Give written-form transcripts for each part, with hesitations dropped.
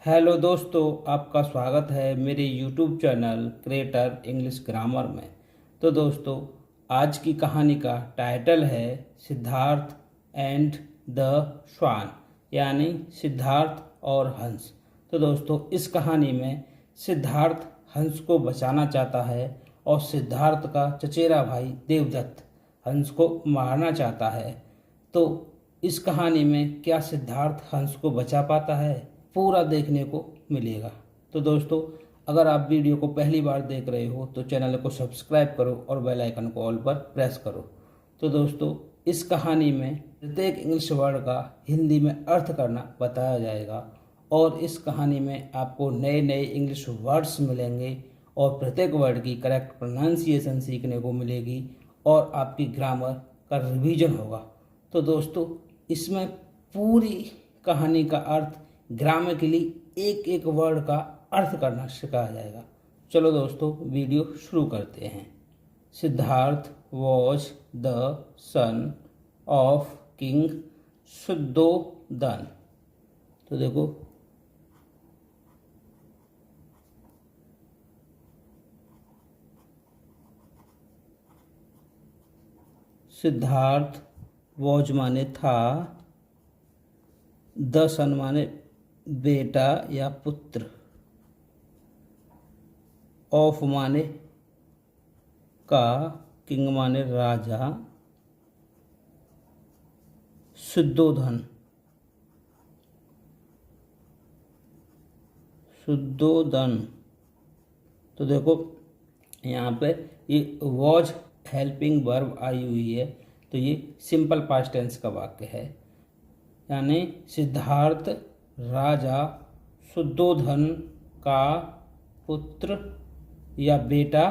Hello दोस्तों, आपका स्वागत है मेरे YouTube channel creator English grammar में। तो दोस्तों, आज की कहानी का टाइटल है सिद्धार्थ एंड द श्वान, यानी सिद्धार्थ और हंस। तो दोस्तों, इस कहानी में सिद्धार्थ हंस को बचाना चाहता है और सिद्धार्थ का चचेरा भाई देवदत्त हंस को मारना चाहता है। तो इस कहानी में क्या सिद्धार्थ हंस को बचा पाता है, पूरा देखने को मिलेगा। तो दोस्तों, अगर आप वीडियो को पहली बार देख रहे हो तो चैनल को सब्सक्राइब करो और बेल आइकन को ऑल पर प्रेस करो। तो दोस्तों, इस कहानी में प्रत्येक इंग्लिश वर्ड का हिंदी में अर्थ करना बताया जाएगा और इस कहानी में आपको नए नए इंग्लिश वर्ड्स मिलेंगे और प्रत्येक वर्ड की करेक्ट प्रोनाउंसिएशन सीखने को मिलेगी और आपकी ग्रामर का रिवीजन होगा। तो दोस्तों, इसमें पूरी कहानी का अर्थ ग्रामेटिकली एक एक वर्ड का अर्थ करना सिखाया जाएगा। चलो दोस्तों, वीडियो शुरू करते हैं। Siddhartha was the son of king Shuddhodana. तो देखो, सिद्धार्थ वॉज माने था, द सन माने बेटा या पुत्र, ऑफ माने का, किंग माने राजा, शुद्धोधन शुद्धोधन। तो देखो, यहाँ पे ये वॉज हेल्पिंग वर्ब आई हुई है, तो ये सिंपल पास्ट टेंस का वाक्य है, यानी सिद्धार्थ राजा शुद्धोधन का पुत्र या बेटा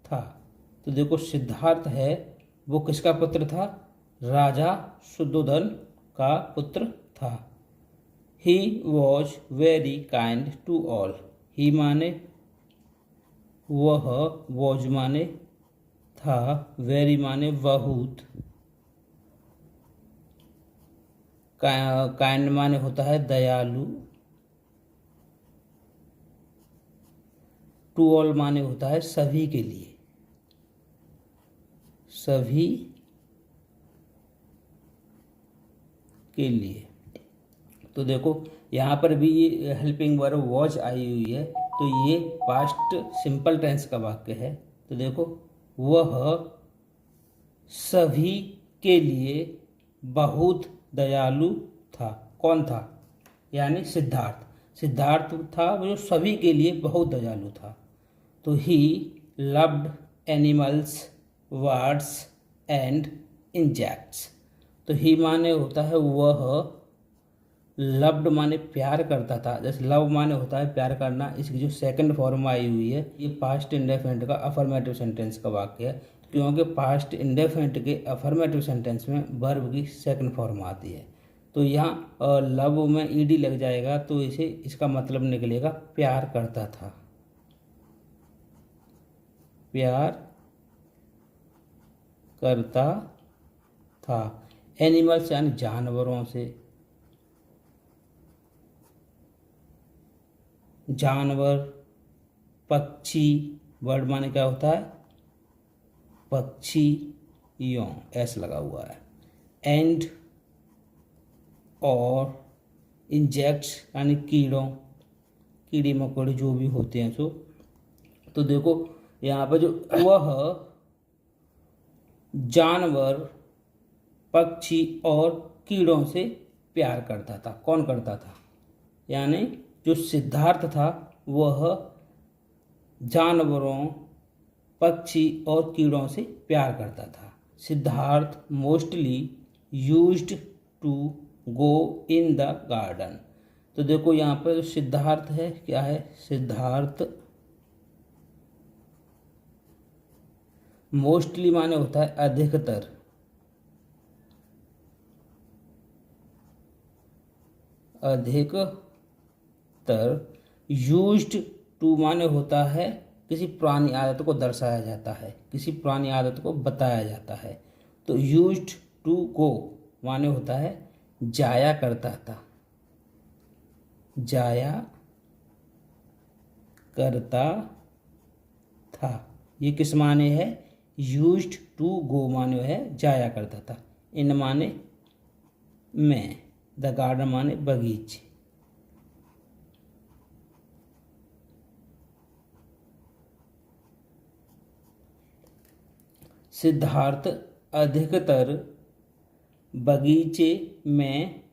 था। तो देखो, सिद्धार्थ है वो किसका पुत्र था? राजा शुद्धोधन का पुत्र था। He was very kind to all. He माने वह, वॉज माने था, वेरी माने बहुत, काइंड माने होता है दयालु, टू ऑल माने होता है सभी के लिए, सभी के लिए। तो देखो, यहाँ पर भी ये हेल्पिंग वर्ब वॉज आई हुई है, तो ये पास्ट सिंपल टेंस का वाक्य है। तो देखो, वह सभी के लिए बहुत दयालु था। कौन था? यानी सिद्धार्थ। सिद्धार्थ था वो जो सभी के लिए बहुत दयालु था। तो he loved animals, birds and insects. तो ही माने होता है वह, लव्ड माने प्यार करता था, जैसे लव माने होता है प्यार करना, इसकी जो सेकंड फॉर्म आई हुई है ये पास्ट इंडेफिनिट का अफर्मेटिव सेंटेंस का वाक्य है, क्योंकि पास्ट इंडेफिनिट के अफर्मेटिव सेंटेंस में वर्ब की सेकंड फॉर्म आती है। तो यहाँ लव में ईडी लग जाएगा, तो इसे इसका मतलब निकलेगा प्यार करता था, प्यार करता था। एनिमल्स यानी जानवरों से, जानवर, पक्षी, वर्ड माने क्या होता है? पक्षी, यों एस लगा हुआ है, एंड और इंजेक्ट्स यानी कीड़ों, कीड़ी मकोड़े जो भी होते हैं सो। तो देखो, यहाँ पर जो वह जानवर, पक्षी और कीड़ों से प्यार करता था। कौन करता था? यानी जो सिद्धार्थ था वह जानवरों, पक्षी और कीड़ों से प्यार करता था। Siddhartha mostly used to go in the garden. तो देखो, यहाँ पर जो सिद्धार्थ है क्या है? सिद्धार्थ मोस्टली माने होता है अधिकतर, अधिकतर। यूज्ड टू माने होता है किसी पुरानी आदत को दर्शाया जाता है, किसी पुरानी आदत को बताया जाता है। तो यूज्ड टू गो माने होता है जाया करता था, जाया करता था। ये किस माने है? यूज्ड टू गो माने है जाया करता था। इन माने में, द गार्डन माने बगीचे। सिद्धार्थ अधिकतर बगीचे में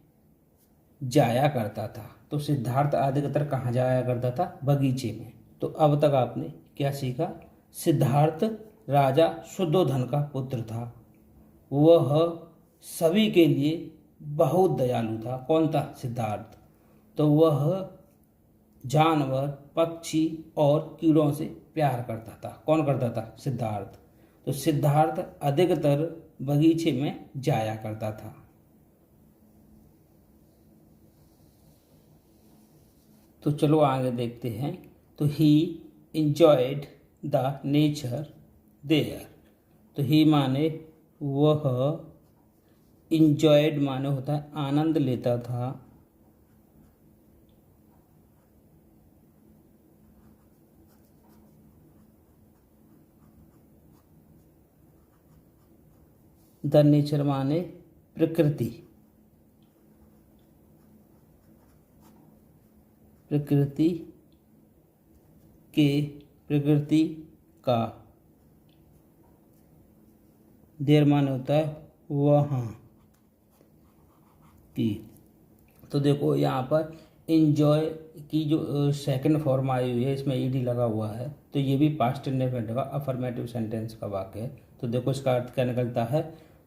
जाया करता था। तो सिद्धार्थ अधिकतर कहाँ जाया करता था? बगीचे में। तो अब तक आपने क्या सीखा? सिद्धार्थ राजा शुद्धोधन का पुत्र था। वह सभी के लिए बहुत दयालु था। कौन था? सिद्धार्थ। तो वह जानवर, पक्षी और कीड़ों से प्यार करता था। कौन करता था? सिद्धार्थ। तो सिद्धार्थ अधिकतर बगीचे में जाया करता था। तो चलो आगे देखते हैं। तो he enjoyed the nature there. तो ही माने वह, इंजॉयड माने होता है आनंद लेता था, द नेचर माने प्रकृति, प्रकृति के, प्रकृति का। देर माने होता है वहाँ की। तो देखो यहाँ पर इंजॉय की जो सेकंड फॉर्म आई हुई है, इसमें ईडी लगा हुआ है, तो ये भी पास्ट इंडेफिनिट का अफर्मेटिव सेंटेंस का वाक्य है। तो देखो इसका अर्थ क्या निकलता है?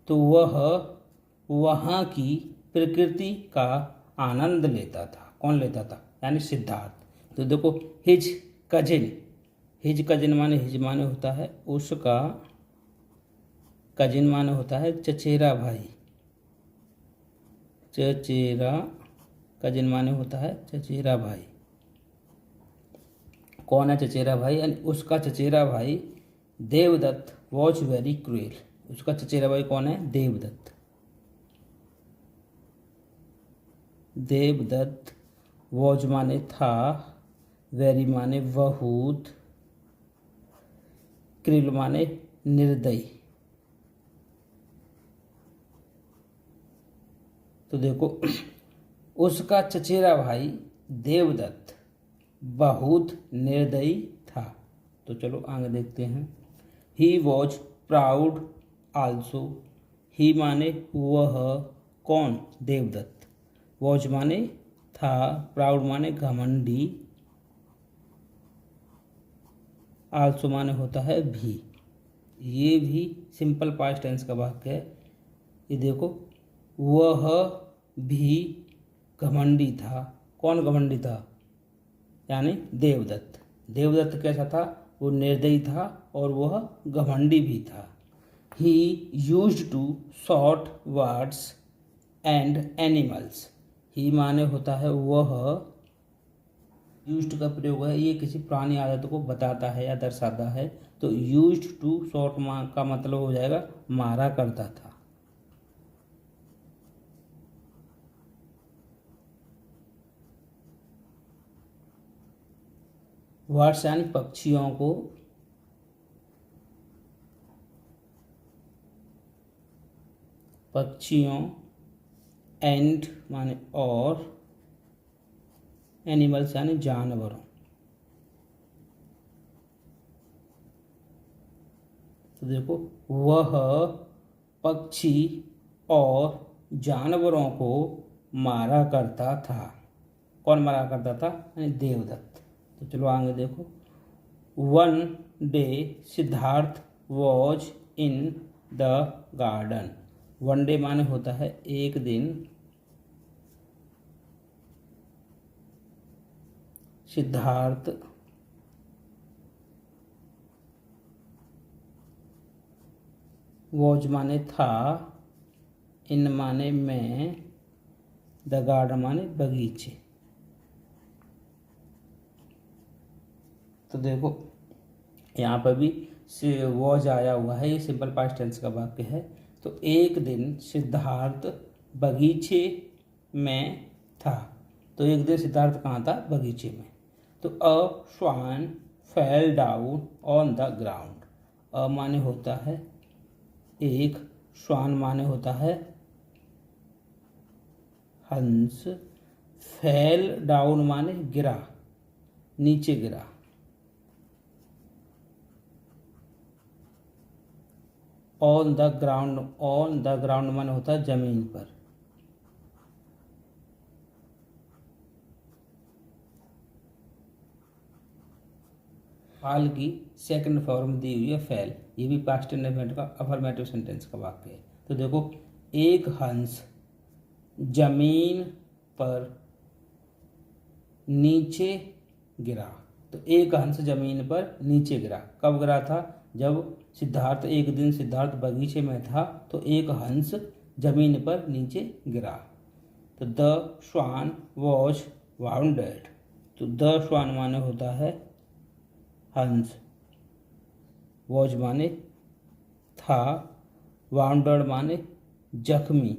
तो वह वहाँ की प्रकृति का आनंद लेता था। कौन लेता था? यानी सिद्धार्थ। तो देखो हिज कजिन, हिज कजिन माने, हिज माने होता है उसका, कजिन माने होता है चचेरा भाई, चचेरा, कजिन माने होता है चचेरा भाई। कौन है चचेरा भाई? यानी उसका चचेरा भाई देवदत्त वॉज वेरी क्रूएल। उसका चचेरा भाई कौन है? देवदत्त। देवदत्त, वॉज माने था, वेरी माने बहुत, क्रूएल माने निर्दयी। तो देखो उसका चचेरा भाई देवदत्त बहुत निर्दयी था। तो चलो आगे देखते हैं। He was proud also. He माने वह, कौन? देवदत्त। वॉज माने था, प्राउड माने घमंडी, आल्सो माने होता है भी। ये भी सिंपल पास्ट टेंस का वाक्य है। ये देखो वह भी घमंडी था। कौन घमंडी था? यानी देवदत्त। देवदत्त कैसा था? वो निर्दयी था और वह घमंडी भी था। He used to shoot birds and animals. He माने होता है वह, यूज्ड का प्रयोग है, ये किसी पुरानी आदत को बताता है या दर्शाता है। तो यूज्ड टू शॉर्ट का मतलब हो जाएगा मारा करता था। वर्ड्स यानी पक्षियों को, पक्षियों, एंड माने और, एनिमल्स यानी जानवरों। तो देखो वह पक्षी और जानवरों को मारा करता था। कौन मारा करता था? यानी देवदत्त। तो चलो आगे देखो। One day Siddharth was in the garden. One day माने होता है एक दिन, सिद्धार्थ वॉज माने था, इन माने में, द गार्डन माने बगीचे। तो देखो यहाँ पर भी वॉज आया हुआ है, ये सिंपल पास्ट टेंस का वाक्य है। तो एक दिन सिद्धार्थ बगीचे में था। तो एक दिन सिद्धार्थ कहाँ था? बगीचे में। तो a swan fell down on the ground. A माने होता है एक, स्वान माने होता है हंस, फेल डाउन माने गिरा, नीचे गिरा। On the ground, on the ground माने होता है जमीन पर। फाल की सेकंड फॉर्म दी हुई है फेल, ये भी पास्ट इंडेफिनिट का अफर्मेटिव सेंटेंस का वाक्य है। तो देखो, एक हंस जमीन पर नीचे गिरा। तो एक हंस जमीन पर नीचे गिरा, कब गिरा था? जब सिद्धार्थ, एक दिन सिद्धार्थ बगीचे में था तो एक हंस जमीन पर नीचे गिरा। तो द स्वान वॉज वाउंडेड। तो द स्वान माने होता है हंस, वॉज माने था, वाउंडेड माने जख्मी,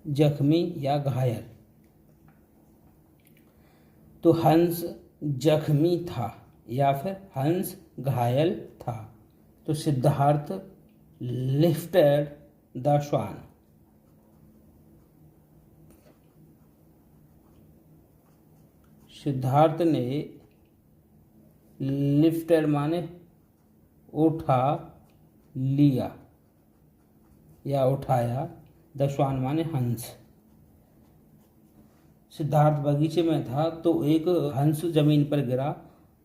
जख्मी या घायल। तो हंस जख्मी था या फिर हंस घायल था। तो सिद्धार्थ लिफ्टेड द स्वान। सिद्धार्थ ने लिफ्टेड माने उठा लिया या उठाया, द स्वान माने हंस। सिद्धार्थ बगीचे में था तो एक हंस जमीन पर गिरा,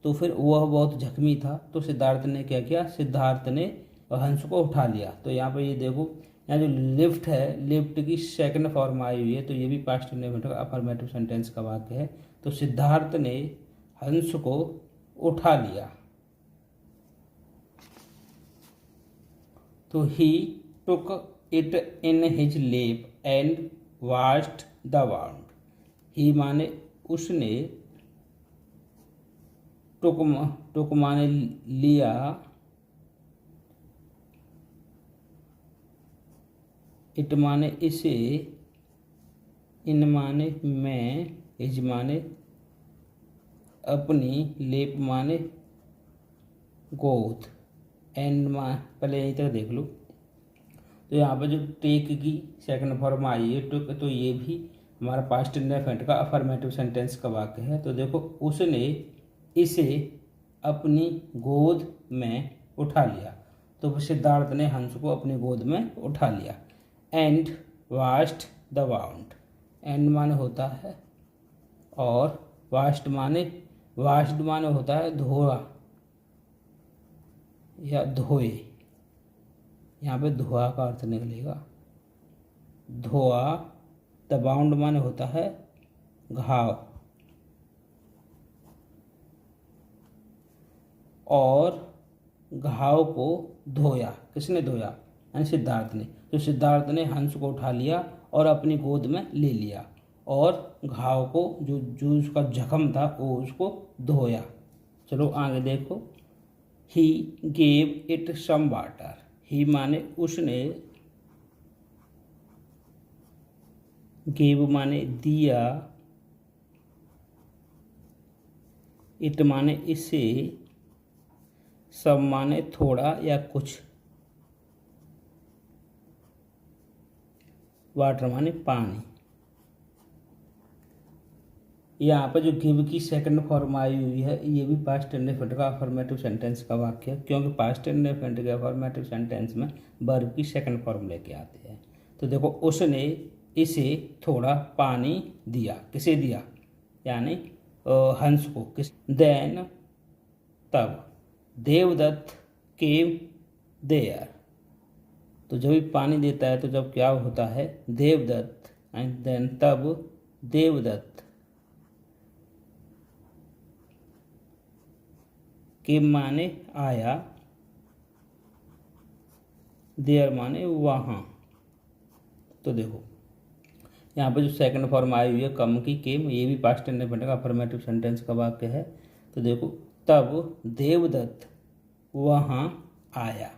तो फिर वह बहुत जख्मी था, तो सिद्धार्थ ने क्या किया? सिद्धार्थ ने हंस को उठा लिया। तो यहाँ पे ये देखो, यहाँ जो लिफ्ट है, लिफ्ट की सेकंड फॉर्म आई हुई है, तो ये भी पास्ट इंडेफिनिट का अफर्मेटिव सेंटेंस का वाक्य है। तो सिद्धार्थ ने हंस को उठा लिया। तो ही टुक इट इन हिज लेप एंड वाश्ड द वाउंड। ही माने उसने, टुक माने लिया, इट माने इसे, इन माने मैं, हिज माने अपनी, लेप माने गोद, एंड पहले यहीं तक देख लो। तो यहाँ पर जो टेक की सेकंड फॉर्म आई है टुक, तो ये भी हमारा पास्ट इंडेफिनिट का अफर्मेटिव सेंटेंस का वाक्य है। तो देखो, उसने इसे अपनी गोद में उठा लिया। तो सिद्धार्थ ने हंस को अपनी गोद में उठा लिया। And washed the wound. And माने होता है और, वाश्ड माने होता है धोआ या धोए। यहाँ पे धोआ का अर्थ निकलेगा, धोआ। द बाउंड माने होता है घाव, और घाव को धोया। किसने धोया? यानी सिद्धार्थ ने। तो सिद्धार्थ ने हंस को उठा लिया और अपनी गोद में ले लिया, और घाव को, जो उसका जख्म था, वो उसको धोया। चलो आगे देखो। He gave it some water. He माने उसने, गेव माने दिया, इट माने इसे, सब माने थोड़ा या कुछ, वाटर माने पानी। यहाँ पर जो गिव की सेकंड फॉर्म आई हुई है, ये भी पास्ट इंडेफिनिट का अफर्मेटिव सेंटेंस का वाक्य है, क्योंकि पास्ट इंडेफिनिट के अफर्मेटिव सेंटेंस में वर्ब की सेकंड फॉर्म लेके आते हैं। तो देखो, उसने इसे थोड़ा पानी दिया। किसे दिया? यानी हंस को। किस? देन, तब, देवदत्त केम देयर। तो जब भी पानी देता है तो जब क्या होता है? देवदत्त। एंड देन, तब देवदत्त के माने आया, देयर माने वहाँ। तो देखो, यहाँ पे जो सेकंड फॉर्म आई हुई है कम की, केम, ये भी पास्ट इंडेफिनिट का अफर्मेटिव सेंटेंस का वाक्य है। तो देखो, तब देवदत्त वहाँ आया।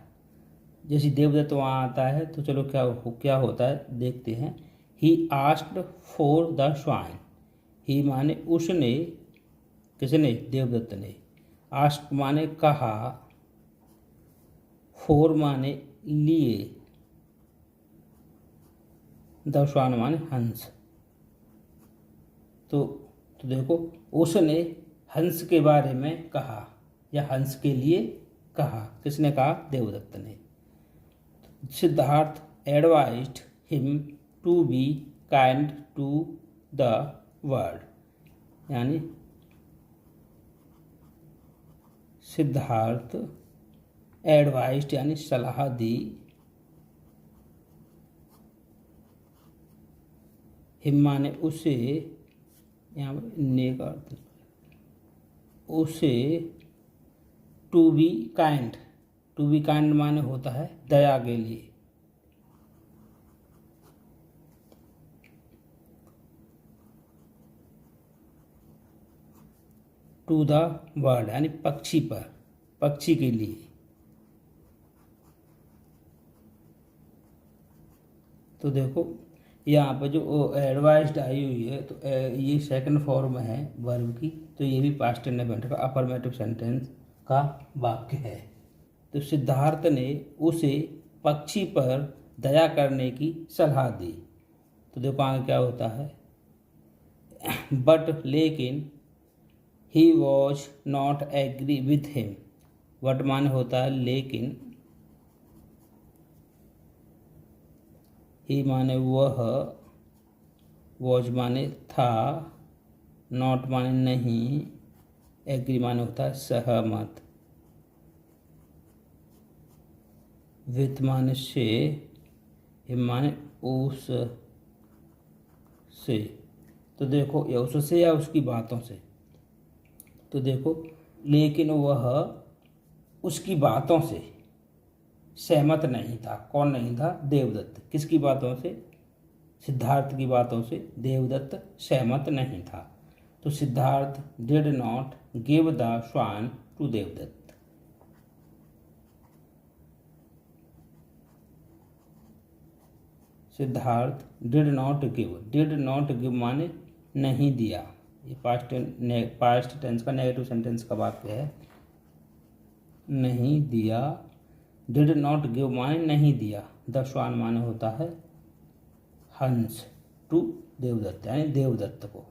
जैसे देवदत्त वहाँ आता है तो चलो क्या होता है देखते हैं। He asked for the swan. He माने उसने, किसने, देवदत्त ने। आस्क माने कहा, फॉर माने लिए, द स्वाइन माने हंस। तो देखो, उसने हंस के बारे में कहा या हंस के लिए कहा। किसने कहा? देवदत्त ने। Siddhartha advised him to be kind to the world. यानी सिद्धार्थ एडवाइज्ड यानी सलाह दी, हिम माने उसे, यहाँ पर ने का अर्थ, उसे, to be kind. To be kind माने होता है दया के लिए। टू द वर्ल्ड यानी पक्षी पर, पक्षी के लिए। तो देखो यहाँ पर जो एडवाइस्ड आई हुई है, तो ये सेकंड फॉर्म है वर्ब की, तो ये भी पास्ट टेंस का अफर्मेटिव सेंटेंस का वाक्य है। तो सिद्धार्थ ने उसे पक्षी पर दया करने की सलाह दी। तो देखो आगे क्या होता है, बट लेकिन he was not agree with him. But माने होता है लेकिन, ही माने वह, वॉज माने था, नॉट माने नहीं, एग्री माने होता है सहमत, विथ माने से, हिम माने उस से। तो देखो या उससे या उसकी बातों से। तो देखो, लेकिन वह उसकी बातों से सहमत नहीं था। कौन नहीं था? देवदत्त। किसकी बातों से? सिद्धार्थ की बातों से देवदत्त सहमत नहीं था। तो Siddhartha did not give the swan to Devdatta. Siddhartha did not give माने नहीं दिया। ये पास्ट टेंस का नेगेटिव सेंटेंस का वाक्य है, नहीं दिया। डिड नॉट गिव माने नहीं दिया, द स्वान माने होता है हंस, टू देवदत्त यानी देवदत्त को।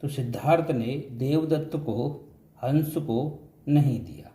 तो सिद्धार्थ ने देवदत्त को हंस को नहीं दिया।